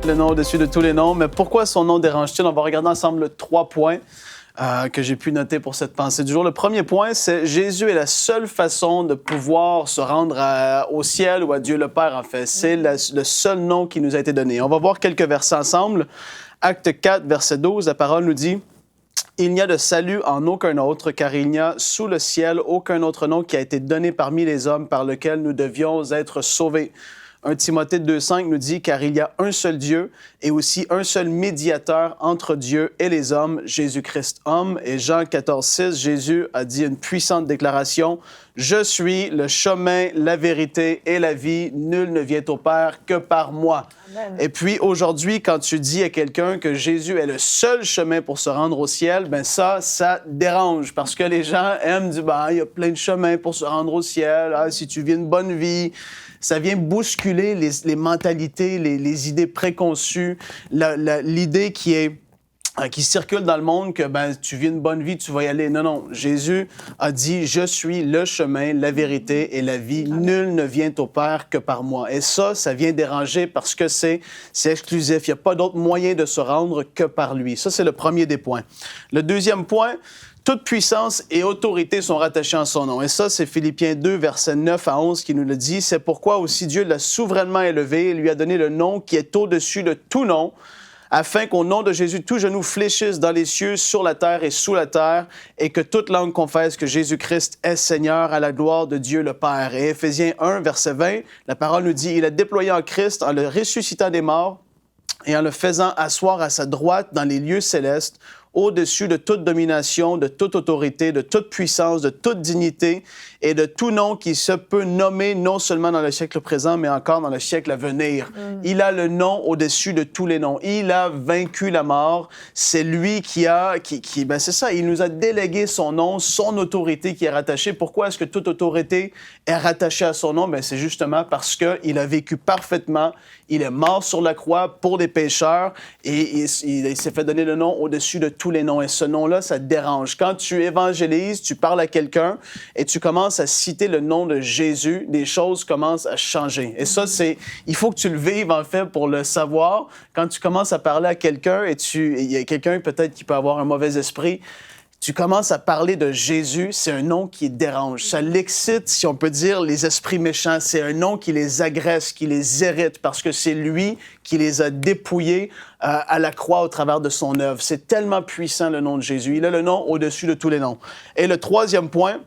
le nom au-dessus de tous les noms. Mais pourquoi son nom dérange-t-il? On va regarder ensemble 3 points que j'ai pu noter pour cette pensée du jour. Le premier point, c'est Jésus est la seule façon de pouvoir se rendre au ciel ou à Dieu le Père, en fait. C'est le seul nom qui nous a été donné. On va voir quelques versets ensemble. Acte 4, verset 12, la parole nous dit « Il n'y a de salut en aucun autre, car il n'y a sous le ciel aucun autre nom qui a été donné parmi les hommes par lequel nous devions être sauvés. » 1 Timothée 2,5 nous dit « Car il y a un seul Dieu et aussi un seul médiateur entre Dieu et les hommes, Jésus-Christ homme. » Et Jean 14,6, Jésus a dit une puissante déclaration « Je suis le chemin, la vérité et la vie. Nul ne vient au Père que par moi. » Amen. Et puis aujourd'hui, quand tu dis à quelqu'un que Jésus est le seul chemin pour se rendre au ciel, bien ça dérange parce que les gens aiment dire « il y a plein de chemins pour se rendre au ciel. Si tu vis une bonne vie. » Ça vient bousculer les mentalités, les idées préconçues, l'idée qui circule dans le monde que tu vis une bonne vie, tu vas y aller. Non. Jésus a dit « Je suis le chemin, la vérité et la vie. Nul ne vient au Père que par moi. » Et ça vient déranger parce que c'est exclusif. Il n'y a pas d'autre moyen de se rendre que par lui. Ça, c'est le premier des points. Le deuxième point, toute puissance et autorité sont rattachées en son nom. Et ça, c'est Philippiens 2, versets 9 à 11 qui nous le dit. C'est pourquoi aussi Dieu l'a souverainement élevé et lui a donné le nom qui est au-dessus de tout nom, afin qu'au nom de Jésus, tout genou fléchisse dans les cieux, sur la terre et sous la terre, et que toute langue confesse que Jésus-Christ est Seigneur à la gloire de Dieu le Père. Et Éphésiens 1, verset 20, la parole nous dit « Il a déployé en Christ, en le ressuscitant des morts, et en le faisant asseoir à sa droite dans les lieux célestes, au-dessus de toute domination, de toute autorité, de toute puissance, de toute dignité et de tout nom qui se peut nommer non seulement dans le siècle présent, mais encore dans le siècle à venir. Il a le nom au-dessus de tous les noms. Il a vaincu la mort. C'est lui c'est ça, il nous a délégué son nom, son autorité qui est rattachée. Pourquoi est-ce que toute autorité est rattachée à son nom? C'est justement parce qu'il a vécu parfaitement. Il est mort sur la croix pour des pécheurs et il s'est fait donner le nom au-dessus de tous les noms. Et ce nom-là, ça te dérange. Quand tu évangélises, tu parles à quelqu'un et tu commences à citer le nom de Jésus, des choses commencent à changer. Et ça, il faut que tu le vives, en fait, pour le savoir. Quand tu commences à parler à quelqu'un et il y a quelqu'un peut-être qui peut avoir un mauvais esprit, tu commences à parler de Jésus, c'est un nom qui dérange. Ça l'excite, si on peut dire, les esprits méchants. C'est un nom qui les agresse, qui les irrite, parce que c'est lui qui les a dépouillés à la croix au travers de son œuvre. C'est tellement puissant, le nom de Jésus. Il a le nom au-dessus de tous les noms. Et le troisième point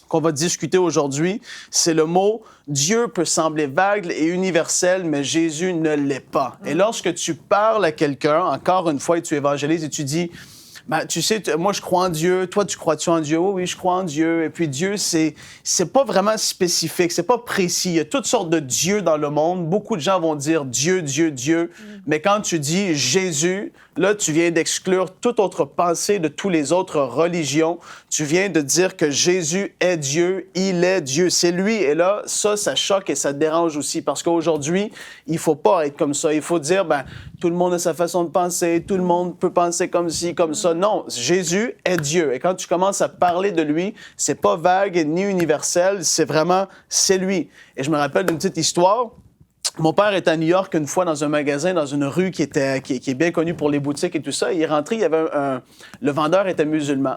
qu'on va discuter aujourd'hui, c'est le mot « Dieu peut sembler vague et universel, mais Jésus ne l'est pas ». Et lorsque tu parles à quelqu'un, encore une fois, et tu évangélises et tu dis « tu sais, moi, je crois en Dieu. Toi, tu crois-tu en Dieu? Oui, je crois en Dieu. » Et puis, Dieu, c'est pas vraiment spécifique, c'est pas précis. Il y a toutes sortes de dieux dans le monde. Beaucoup de gens vont dire Dieu, Dieu, Dieu. Mais quand tu dis Jésus, là, tu viens d'exclure toute autre pensée de toutes les autres religions. Tu viens de dire que Jésus est Dieu, il est Dieu. C'est lui. Et là, ça choque et ça dérange aussi. Parce qu'aujourd'hui, il faut pas être comme ça. Il faut dire, tout le monde a sa façon de penser. Tout le monde peut penser comme ci, comme ça. Non, Jésus est Dieu. Et quand tu commences à parler de lui, c'est pas vague ni universel, c'est lui. Et je me rappelle d'une petite histoire. Mon père était à New York une fois dans un magasin, dans une rue qui est bien connue pour les boutiques et tout ça. Il est rentré, le vendeur était musulman.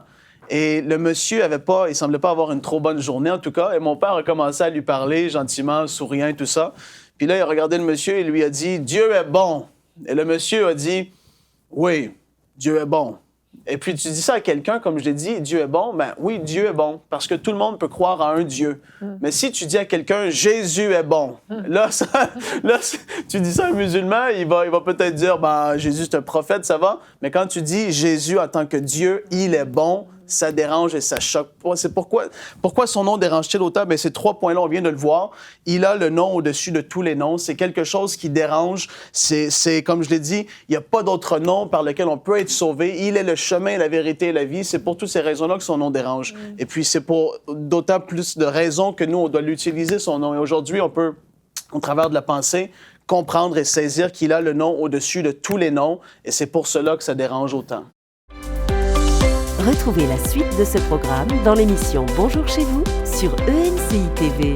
Et le monsieur il semblait pas avoir une trop bonne journée, en tout cas. Et mon père a commencé à lui parler gentiment, souriant et tout ça. Puis là, il a regardé le monsieur et lui a dit « Dieu est bon ». Et le monsieur a dit « Oui, Dieu est bon ». Et puis, tu dis ça à quelqu'un, comme je l'ai dit, Dieu est bon, oui, Dieu est bon, parce que tout le monde peut croire en un Dieu. Mais si tu dis à quelqu'un, Jésus est bon, là, tu dis ça à un musulman, il va peut-être dire, Jésus, c'est un prophète, ça va. Mais quand tu dis Jésus en tant que Dieu, il est bon, ça dérange et ça choque. C'est pourquoi son nom dérange-t-il autant? Ces 3 points-là, on vient de le voir. Il a le nom au-dessus de tous les noms. C'est quelque chose qui dérange. C'est comme je l'ai dit, il n'y a pas d'autre nom par lequel on peut être sauvé. Il est le chemin, la vérité et la vie. C'est pour toutes ces raisons-là que son nom dérange. Et puis, c'est pour d'autant plus de raisons que nous, on doit l'utiliser, son nom. Et aujourd'hui, on peut, au travers de la pensée, comprendre et saisir qu'il a le nom au-dessus de tous les noms. Et c'est pour cela que ça dérange autant. Retrouvez la suite de ce programme dans l'émission Bonjour chez vous sur EMCI TV.